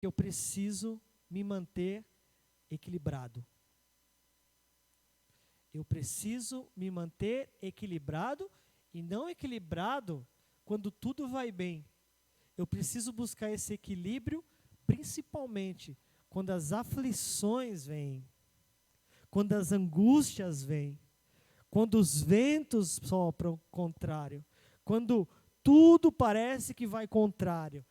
eu preciso me manter equilibrado. Eu preciso me manter equilibrado e não equilibrado quando tudo vai bem. Eu preciso buscar esse equilíbrio principalmente quando as aflições vêm, quando as angústias vêm, quando os ventos sopram contrário, quando tudo parece que vai contrário.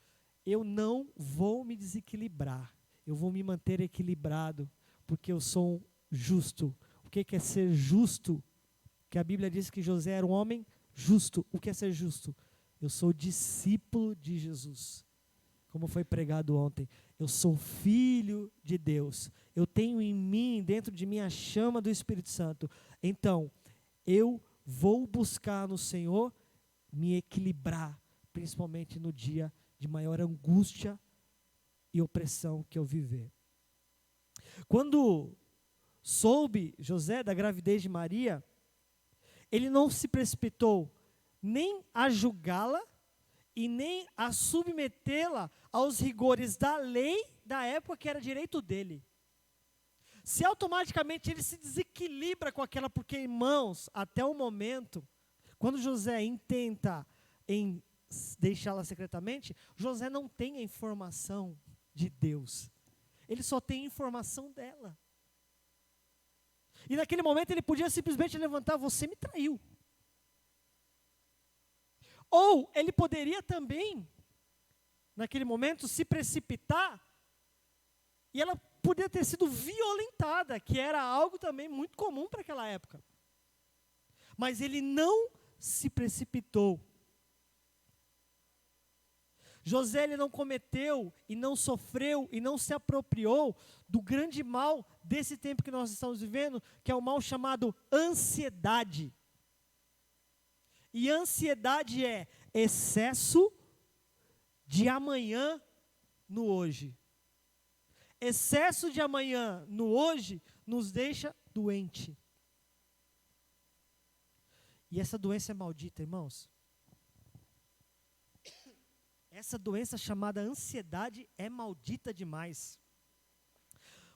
Eu não vou me desequilibrar, eu vou me manter equilibrado, porque eu sou justo. O que é ser justo? Que a Bíblia diz que José era um homem justo. O que é ser justo? Eu sou discípulo de Jesus. Como foi pregado ontem, eu sou filho de Deus. Eu tenho em mim, dentro de mim, a chama do Espírito Santo. Então, eu vou buscar no Senhor me equilibrar, principalmente no dia de maior angústia e opressão que eu viver. Quando soube José da gravidez de Maria, ele não se precipitou nem a julgá-la e nem a submetê-la aos rigores da lei da época que era direito dele. Se automaticamente ele se desequilibra com aquela, porque, irmãos, até o momento, quando José intenta deixá-la secretamente, José não tem a informação de Deus. Ele só tem a informação dela. E naquele momento ele podia simplesmente levantar: você me traiu. Ou ele poderia também, naquele momento, se precipitar, e ela poderia ter sido violentada, que era algo também muito comum para aquela época. Mas ele não se precipitou. José, ele não cometeu e não sofreu e não se apropriou do grande mal desse tempo que nós estamos vivendo, que é o mal chamado ansiedade. E ansiedade é excesso de amanhã no hoje. Excesso de amanhã no hoje nos deixa doente. E essa doença é maldita, irmãos. Essa doença chamada ansiedade é maldita demais.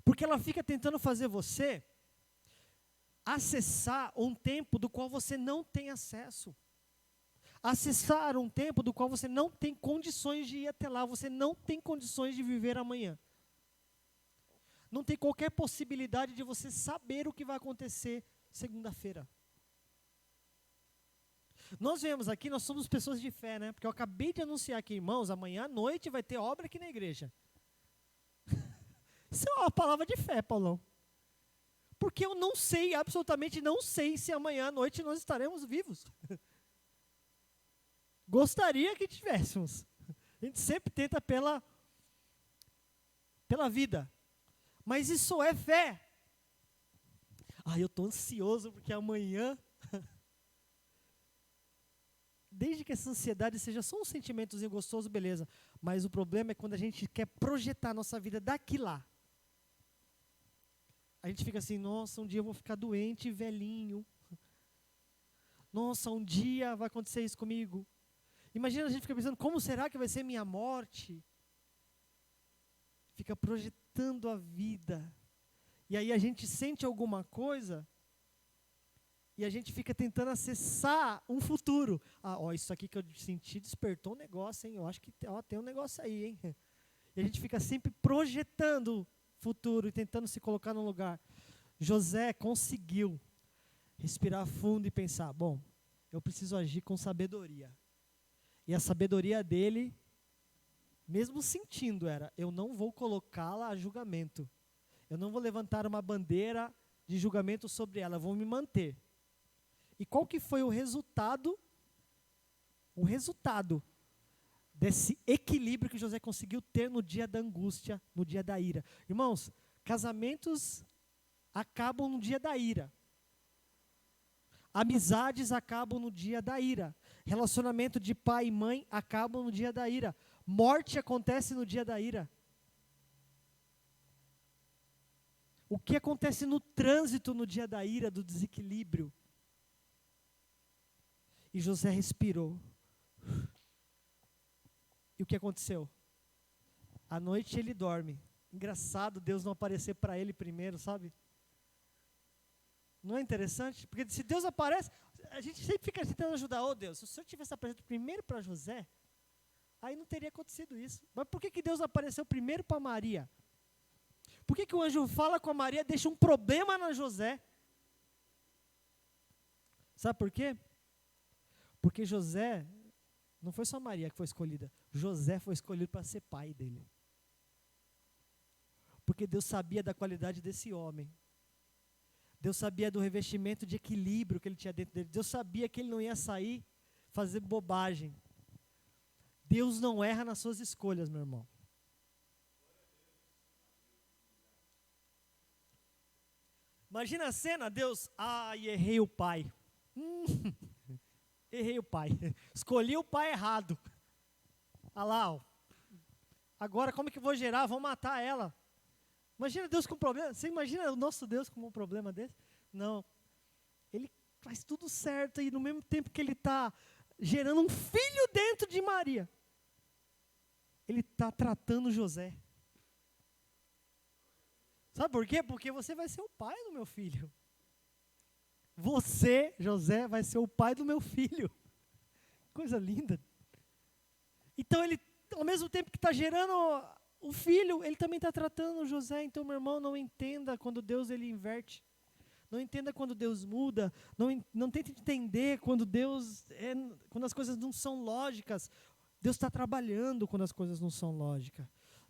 Porque ela fica tentando fazer você acessar um tempo do qual você não tem acesso. Acessar um tempo do qual você não tem condições de ir até lá. Você não tem condições de viver amanhã. Não tem qualquer possibilidade de você saber o que vai acontecer segunda-feira. Nós vemos aqui, nós somos pessoas de fé, né? Porque eu acabei de anunciar aqui, irmãos, amanhã à noite vai ter obra aqui na igreja. Isso é uma palavra de fé, Paulão. Porque eu não sei, absolutamente não sei se amanhã à noite nós estaremos vivos. Gostaria que tivéssemos. A gente sempre tenta pela vida. Mas isso é fé. Eu estou ansioso porque amanhã... Desde que essa ansiedade seja só um sentimentozinho gostoso, beleza. Mas o problema é quando a gente quer projetar a nossa vida daqui lá. A gente fica assim: nossa, um dia eu vou ficar doente, velhinho. Nossa, um dia vai acontecer isso comigo. Imagina, a gente fica pensando: como será que vai ser minha morte? Fica projetando a vida. E aí a gente sente alguma coisa e a gente fica tentando acessar um futuro. Isso aqui que eu senti despertou um negócio, hein? Eu acho que tem um negócio aí, hein? E a gente fica sempre projetando o futuro e tentando se colocar no lugar. José conseguiu respirar fundo e pensar: bom, eu preciso agir com sabedoria. E a sabedoria dele, mesmo sentindo, era: eu não vou colocá-la a julgamento. Eu não vou levantar uma bandeira de julgamento sobre ela, eu vou me manter. E qual que foi o resultado? O resultado desse equilíbrio que José conseguiu ter no dia da angústia, no dia da ira. Irmãos, casamentos acabam no dia da ira. Amizades acabam no dia da ira. Relacionamento de pai e mãe acabam no dia da ira. Morte acontece no dia da ira. O que acontece no trânsito no dia da ira, do desequilíbrio? E José respirou. E o que aconteceu? À noite ele dorme. Engraçado Deus não aparecer para ele primeiro, sabe? Não é interessante? Porque se Deus aparece, a gente sempre fica tentando ajudar. Oh Deus, se o Senhor tivesse aparecido primeiro para José, aí não teria acontecido isso. Mas por que Deus apareceu primeiro para Maria? Por que o anjo fala com a Maria, deixa um problema na José? Sabe por quê? Porque José, não foi só Maria que foi escolhida, José foi escolhido para ser pai dele. Porque Deus sabia da qualidade desse homem. Deus sabia do revestimento de equilíbrio que ele tinha dentro dele. Deus sabia que ele não ia sair fazer bobagem. Deus não erra nas suas escolhas, meu irmão. Imagina a cena, Deus, errei o pai. Errei o pai. Escolhi o pai errado. Olha lá, ó. Agora como é que eu vou gerar? Vou matar ela. Imagina Deus com problema. Você imagina o nosso Deus com um problema desse? Não. Ele faz tudo certo e no mesmo tempo que ele está gerando um filho dentro de Maria, ele está tratando José. Sabe por quê? Porque você vai ser o pai do meu filho. Você, José, vai ser o pai do meu filho. Coisa linda. Então ele, ao mesmo tempo que está gerando o filho, ele também está tratando José. Então, meu irmão, não entenda quando Deus ele inverte. Não entenda quando Deus muda. Não tente entender quando quando as coisas não são lógicas. Deus está trabalhando quando as coisas não são lógicas.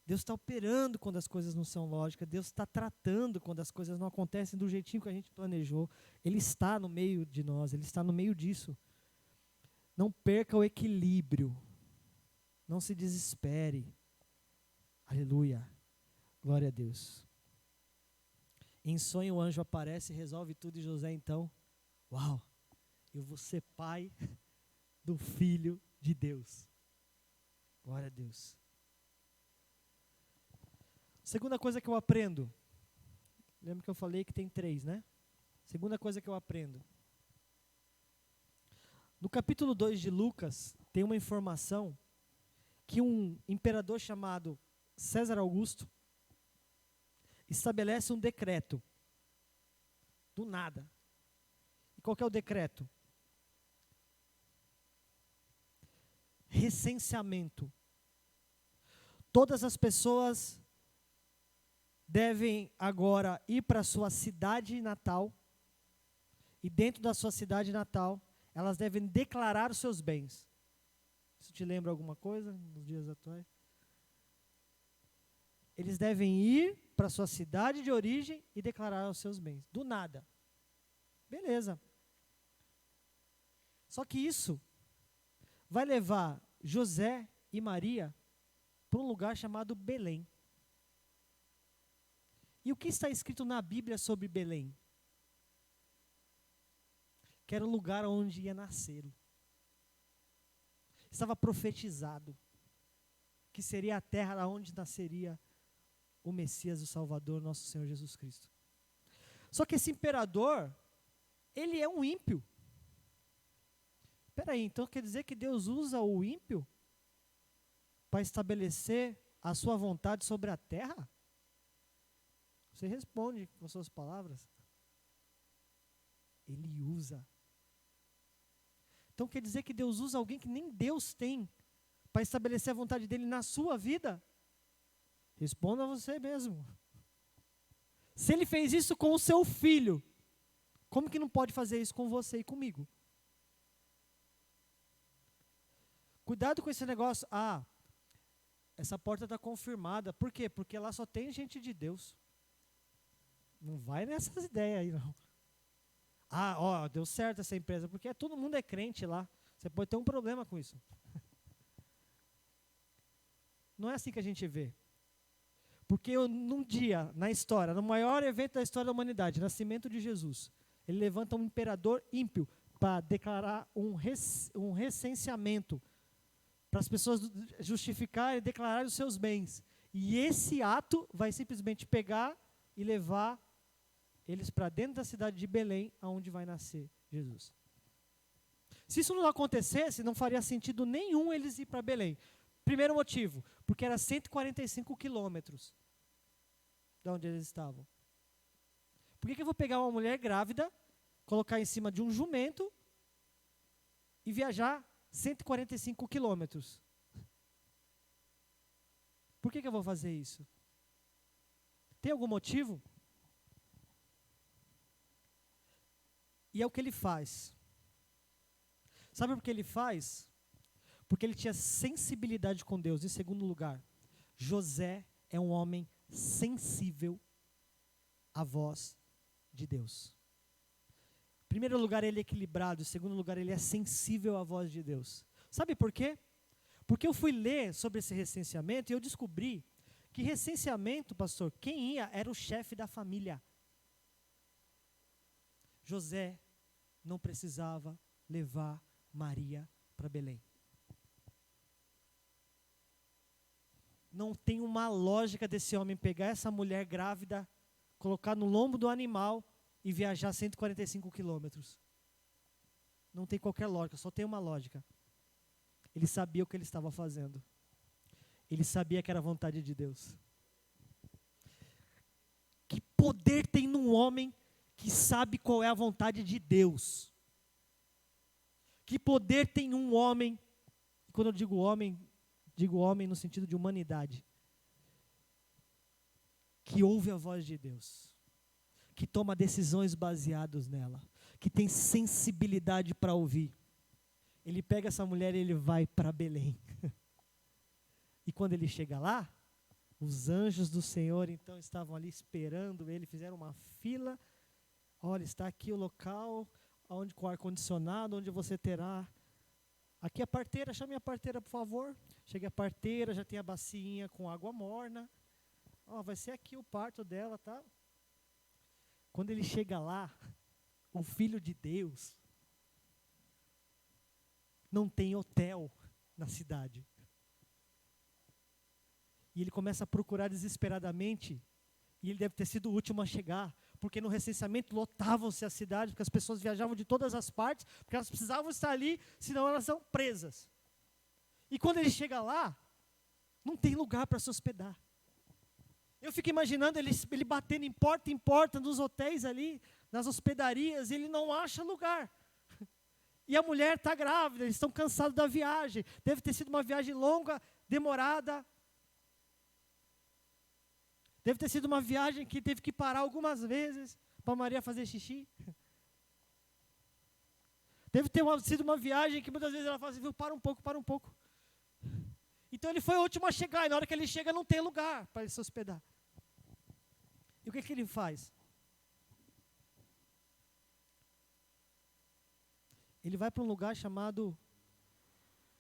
Deus está operando quando as coisas não são lógicas. Deus está tratando quando as coisas não acontecem do jeitinho que a gente planejou. Ele está no meio de nós, Ele está no meio disso. Não perca o equilíbrio. Não se desespere. Aleluia. Glória a Deus. Em sonho o anjo aparece e resolve tudo, e José então, uau, eu vou ser pai do filho de Deus. Glória a Deus. Segunda coisa que eu aprendo. Lembra que eu falei que tem 3, né? Segunda coisa que eu aprendo. No capítulo 2 de Lucas, tem uma informação que um imperador chamado César Augusto estabelece um decreto. Do nada. E qual que é o decreto? Recenseamento. Todas as pessoas devem agora ir para a sua cidade natal, e dentro da sua cidade natal, elas devem declarar os seus bens. Isso te lembra alguma coisa nos dias atuais? Eles devem ir para a sua cidade de origem e declarar os seus bens. Do nada. Beleza. Só que isso vai levar José e Maria para um lugar chamado Belém. E o que está escrito na Bíblia sobre Belém? Que era o lugar onde ia nascer. Estava profetizado que seria a terra onde nasceria o Messias, o Salvador, nosso Senhor Jesus Cristo. Só que esse imperador, ele é um ímpio. Espera aí, então quer dizer que Deus usa o ímpio para estabelecer a sua vontade sobre a terra? Você responde com suas palavras. Ele usa. Então quer dizer que Deus usa alguém que nem Deus tem para estabelecer a vontade dele na sua vida? Responda você mesmo. Se ele fez isso com o seu filho, como que não pode fazer isso com você e comigo? Cuidado com esse negócio. Essa porta está confirmada. Por quê? Porque lá só tem gente de Deus. Não vai nessas ideias aí, não. Deu certo essa empresa, porque todo mundo é crente lá. Você pode ter um problema com isso. Não é assim que a gente vê. Porque num dia, na história, no maior evento da história da humanidade, nascimento de Jesus, ele levanta um imperador ímpio para declarar um recenseamento, para as pessoas justificarem e declararem os seus bens. E esse ato vai simplesmente pegar e levar eles para dentro da cidade de Belém, aonde vai nascer Jesus. Se isso não acontecesse, não faria sentido nenhum eles ir para Belém. Primeiro motivo, porque era 145 quilômetros de onde eles estavam. Por que eu vou pegar uma mulher grávida, colocar em cima de um jumento e viajar 145 quilômetros? Por que eu vou fazer isso? Tem algum motivo? E é o que ele faz. Sabe por que ele faz? Porque ele tinha sensibilidade com Deus. Em segundo lugar, José é um homem sensível à voz de Deus. Em primeiro lugar, ele é equilibrado. Em segundo lugar, ele é sensível à voz de Deus. Sabe por quê? Porque eu fui ler sobre esse recenseamento e eu descobri que recenseamento, pastor, quem ia era o chefe da família. José não precisava levar Maria para Belém. Não tem uma lógica desse homem pegar essa mulher grávida, colocar no lombo do animal e viajar 145 quilômetros. Não tem qualquer lógica, só tem uma lógica. Ele sabia o que ele estava fazendo. Ele sabia que era a vontade de Deus. Que poder tem num homem que sabe qual é a vontade de Deus? Que poder tem um homem, quando eu digo homem no sentido de humanidade, que ouve a voz de Deus, que toma decisões baseadas nela, que tem sensibilidade para ouvir. Ele pega essa mulher e ele vai para Belém. E quando ele chega lá, os anjos do Senhor então estavam ali esperando ele, fizeram uma fila. Olha, está aqui o local onde, com ar-condicionado, onde você terá. Aqui a parteira, chame a parteira, por favor. Chega a parteira, já tem a bacinha com água morna. Vai ser aqui o parto dela, tá? Quando ele chega lá, o Filho de Deus, não tem hotel na cidade. E ele começa a procurar desesperadamente, e ele deve ter sido o último a chegar, porque no recenseamento lotavam-se as cidades, porque as pessoas viajavam de todas as partes, porque elas precisavam estar ali, senão elas são presas. E quando ele chega lá, não tem lugar para se hospedar. Eu fico imaginando ele batendo em porta nos hotéis ali, nas hospedarias, e ele não acha lugar. E a mulher está grávida, eles estão cansados da viagem. Deve ter sido uma viagem longa, demorada. Deve ter sido uma viagem que teve que parar algumas vezes para Maria fazer xixi. Deve ter sido uma viagem que muitas vezes ela fala assim, viu, para um pouco. Então ele foi o último a chegar, e na hora que ele chega não tem lugar para ele se hospedar. E o que ele faz? Ele vai para um lugar chamado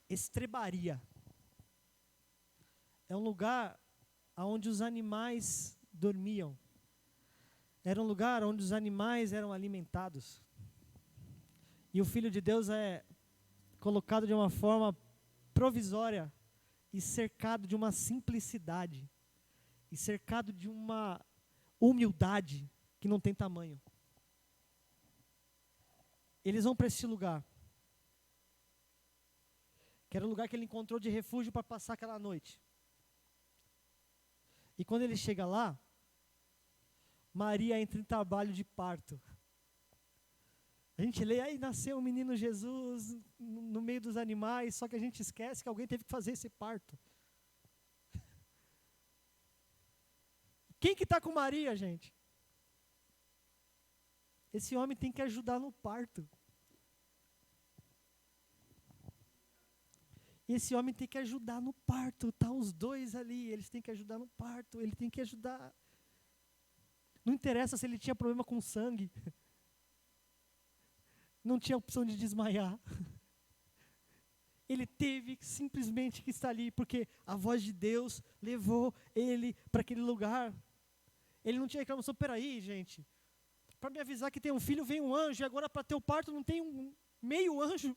estrebaria. É um lugar onde os animais dormiam. Era um lugar onde os animais eram alimentados. E o Filho de Deus é colocado de uma forma provisória e cercado de uma simplicidade e cercado de uma humildade que não tem tamanho. Eles vão para esse lugar, que era o lugar que ele encontrou de refúgio para passar aquela noite. E quando ele chega lá, Maria entra em trabalho de parto. A gente lê, aí nasceu o menino Jesus no meio dos animais, só que a gente esquece que alguém teve que fazer esse parto. Quem que está com Maria, gente? Esse homem tem que ajudar no parto. Esse homem tem que ajudar no parto. Tá os dois ali, eles têm que ajudar no parto. Ele tem que ajudar. Não interessa se ele tinha problema com sangue. Não tinha opção de desmaiar. Ele teve simplesmente que estar ali, porque a voz de Deus levou ele para aquele lugar. Ele não tinha reclamação, peraí, gente, para me avisar que tem um filho, vem um anjo, e agora para ter o parto não tem um meio anjo.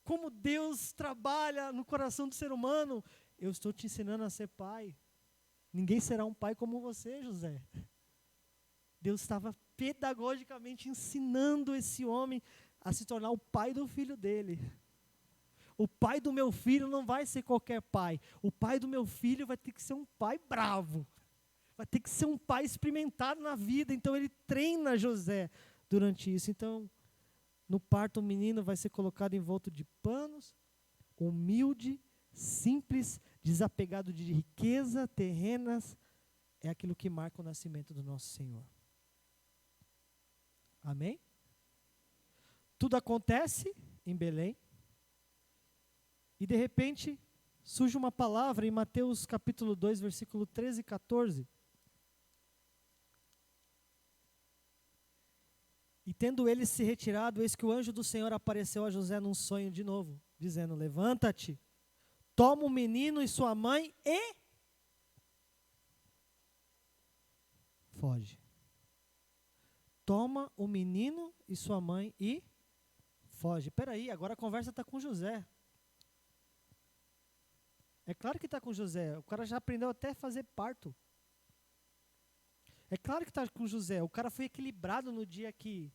Como Deus trabalha no coração do ser humano. Eu estou te ensinando a ser pai. Ninguém será um pai como você, José. Deus estava pedagogicamente ensinando esse homem a se tornar o pai do filho dele. O pai do meu filho não vai ser qualquer pai. O pai do meu filho vai ter que ser um pai bravo. Vai ter que ser um pai experimentado na vida. Então ele treina José durante isso. Então, no parto, o menino vai ser colocado envolto de panos, humilde, simples, desapegado de riqueza, terrenas. É aquilo que marca o nascimento do nosso Senhor. Amém? Tudo acontece em Belém. E de repente, surge uma palavra em Mateus capítulo 2, versículo 13 e 14. E tendo ele se retirado, eis que o anjo do Senhor apareceu a José num sonho de novo, dizendo: levanta-te, toma o menino e sua mãe e foge. Toma o menino e sua mãe e foge. Peraí, agora a conversa está com José. É claro que está com José. O cara já aprendeu até a fazer parto. É claro que está com José. O cara foi equilibrado no dia que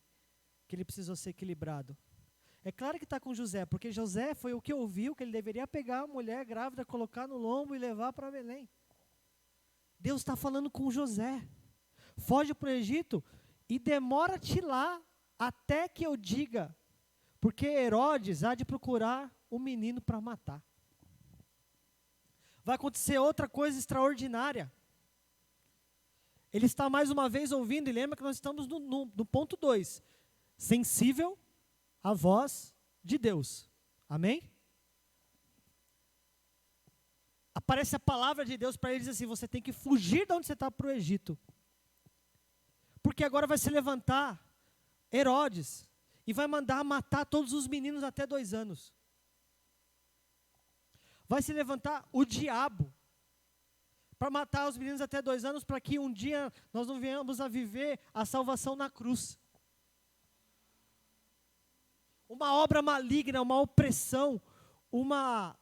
ele precisou ser equilibrado. É claro que está com José, porque José foi o que ouviu que ele deveria pegar a mulher grávida, colocar no lombo e levar para Belém. Deus está falando com José. Foge para o Egito e demora-te lá até que eu diga, porque Herodes há de procurar o menino para matar. Vai acontecer outra coisa extraordinária. Ele está mais uma vez ouvindo, e lembra que nós estamos no ponto 2. Sensível à voz de Deus. Amém? Aparece a palavra de Deus para ele e diz assim: você tem que fugir de onde você está para o Egito. Porque agora vai se levantar Herodes e vai mandar matar todos os meninos até 2 anos. Vai se levantar o diabo para matar os meninos até 2 anos, para que um dia nós não venhamos a viver a salvação na cruz. Uma obra maligna, uma opressão, uma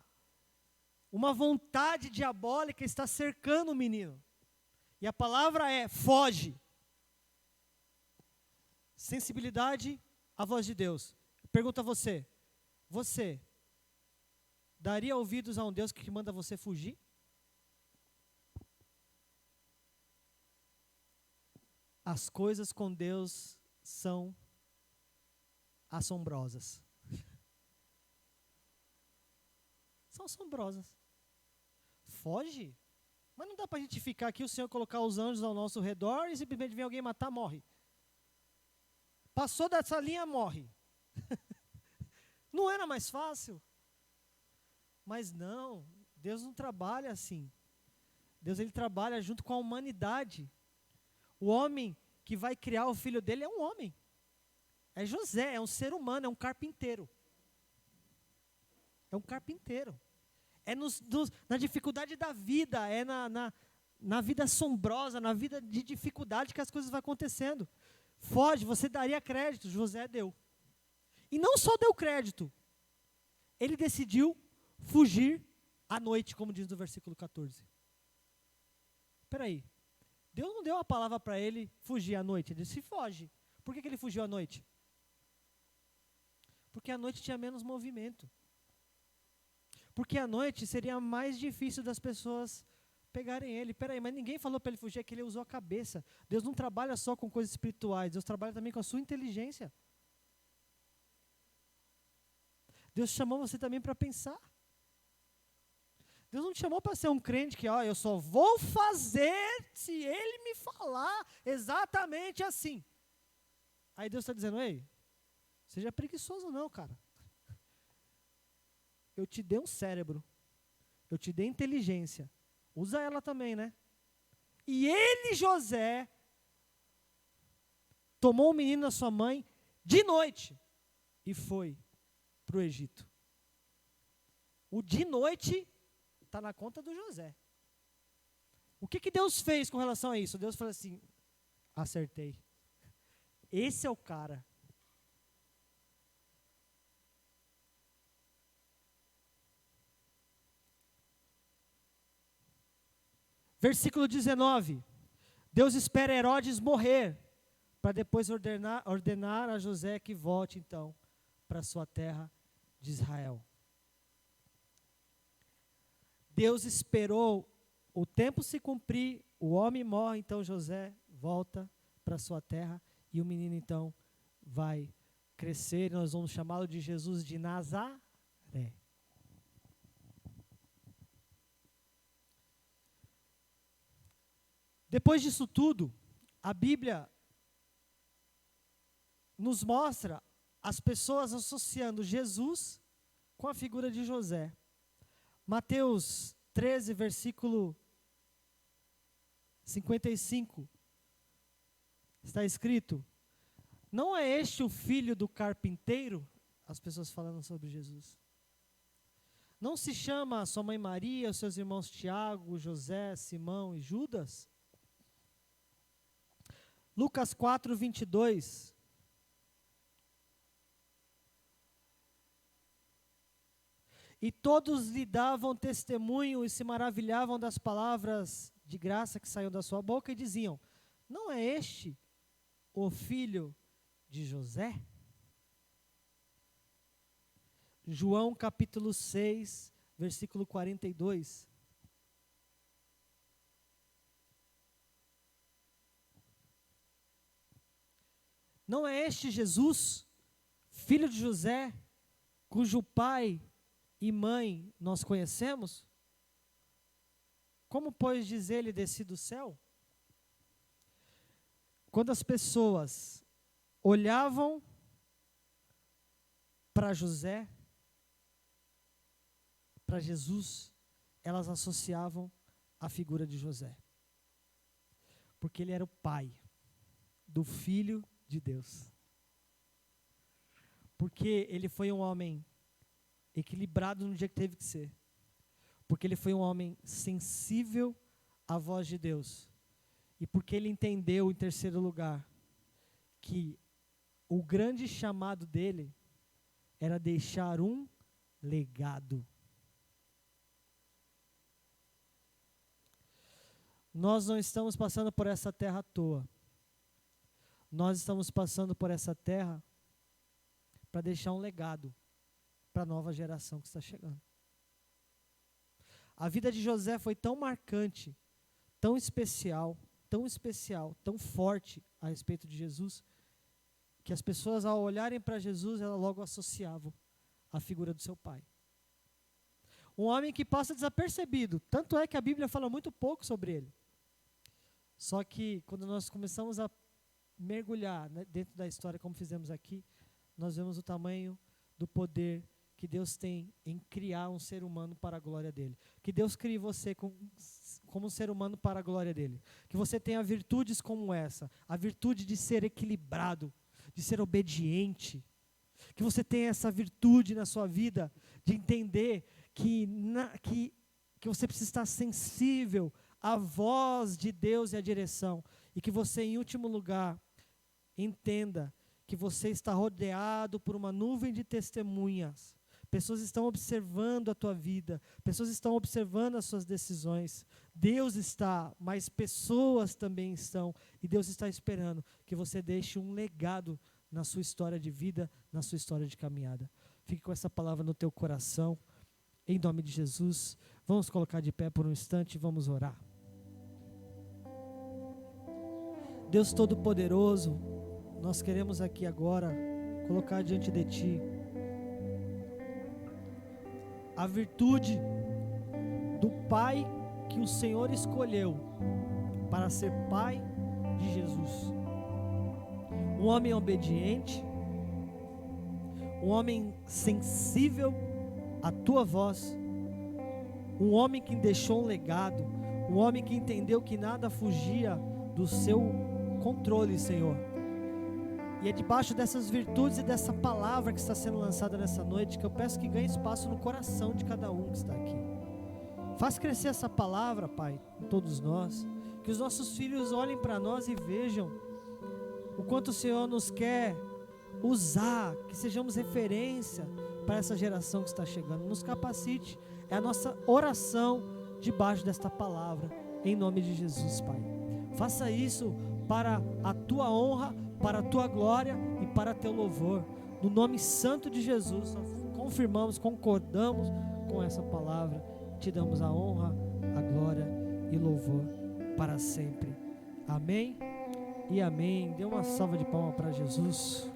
vontade diabólica está cercando o menino. E a palavra é: foge. Sensibilidade à voz de Deus. Pergunta a você: você daria ouvidos a um Deus que manda você fugir? As coisas com Deus são assombrosas. São assombrosas. Foge? Mas não dá para a gente ficar aqui, o Senhor colocar os anjos ao nosso redor e simplesmente vem alguém matar, morre. Passou dessa linha, morre. Não era mais fácil? Mas não, Deus não trabalha assim. Deus, ele trabalha junto com a humanidade. O homem que vai criar o filho dele é um homem. É José, é um ser humano, é um carpinteiro. É um carpinteiro. É na dificuldade da vida, é na vida assombrosa, na vida de dificuldade que as coisas vão acontecendo. Foge, você daria crédito, José deu. E não só deu crédito, ele decidiu fugir à noite, como diz no versículo 14. Espera aí, Deus não deu a palavra para ele fugir à noite, ele disse: foge. Por que ele fugiu à noite? Porque à noite tinha menos movimento. Porque à noite seria mais difícil das pessoas pegarem ele. Peraí, mas ninguém falou para ele fugir, é que ele usou a cabeça. Deus não trabalha só com coisas espirituais, Deus trabalha também com a sua inteligência. Deus chamou você também para pensar. Deus não te chamou para ser um crente que, eu só vou fazer se ele me falar exatamente assim. Aí Deus está dizendo: ei, seja preguiçoso não, cara. Eu te dei um cérebro, eu te dei inteligência. Usa ela também, né? E ele, José, tomou o menino da sua mãe de noite e foi para o Egito. O de noite está na conta do José. O que Deus fez com relação a isso? Deus falou assim: acertei. Esse é o cara. Versículo 19. Deus espera Herodes morrer, para depois ordenar a José que volte então para a sua terra de Israel. Deus esperou o tempo se cumprir, o homem morre, então José volta para sua terra e o menino então vai crescer, nós vamos chamá-lo de Jesus de Nazaré. Depois disso tudo, a Bíblia nos mostra as pessoas associando Jesus com a figura de José. Mateus 13, versículo 55, está escrito: não é este o filho do carpinteiro? As pessoas falando sobre Jesus. Não se chama sua mãe Maria, os seus irmãos Tiago, José, Simão e Judas? Lucas 4, 22. E todos lhe davam testemunho e se maravilhavam das palavras de graça que saíam da sua boca e diziam: não é este o filho de José? João capítulo 6, versículo 42. Não é este Jesus, filho de José, cujo pai e mãe nós conhecemos? Como, pois, diz ele, desci do céu? Quando as pessoas olhavam para José, para Jesus, elas associavam a figura de José. Porque ele era o pai do Filho de Deus. Porque ele foi um homem equilibrado no dia que teve que ser. Porque ele foi um homem sensível à voz de Deus. E porque ele entendeu, em terceiro lugar, que o grande chamado dele era deixar um legado. Nós não estamos passando por essa terra à toa. Nós estamos passando por essa terra para deixar um legado para a nova geração que está chegando. A vida de José foi tão marcante, tão especial, tão forte a respeito de Jesus, que as pessoas, ao olharem para Jesus, elas logo associavam a figura do seu pai. Um homem que passa desapercebido, tanto é que a Bíblia fala muito pouco sobre ele. Só que quando nós começamos a mergulhar, né, dentro da história, como fizemos aqui, nós vemos o tamanho do poder que Deus tem em criar um ser humano para a glória dele. Que Deus crie você como um ser humano para a glória dele. Que você tenha virtudes como essa, a virtude de ser equilibrado, de ser obediente. Que você tenha essa virtude na sua vida de entender que você precisa estar sensível à voz de Deus e à direção. E que você, em último lugar, entenda que você está rodeado por uma nuvem de testemunhas. Pessoas estão observando a tua vida, pessoas estão observando as suas decisões. Deus está, mas pessoas também estão. E Deus está esperando que você deixe um legado na sua história de vida, na sua história de caminhada. Fique com essa palavra no teu coração, em nome de Jesus. Vamos colocar de pé por um instante e vamos orar. Deus Todo-Poderoso, nós queremos aqui agora colocar diante de Ti a virtude do Pai que o Senhor escolheu para ser Pai de Jesus. Um homem obediente, um homem sensível à Tua voz, um homem que deixou um legado, um homem que entendeu que nada fugia do seu controle, Senhor. E é debaixo dessas virtudes e dessa palavra que está sendo lançada nessa noite que eu peço que ganhe espaço no coração de cada um que está aqui. Faz crescer essa palavra, Pai, em todos nós. Que os nossos filhos olhem para nós e vejam o quanto o Senhor nos quer usar, que sejamos referência para essa geração que está chegando. Nos capacite, é a nossa oração debaixo desta palavra, em nome de Jesus, Pai. Faça isso para a Tua honra, para a Tua glória e para Teu louvor. No nome santo de Jesus, nós confirmamos, concordamos com essa palavra, te damos a honra, a glória e louvor para sempre. Amém e amém. Dê uma salva de palmas para Jesus.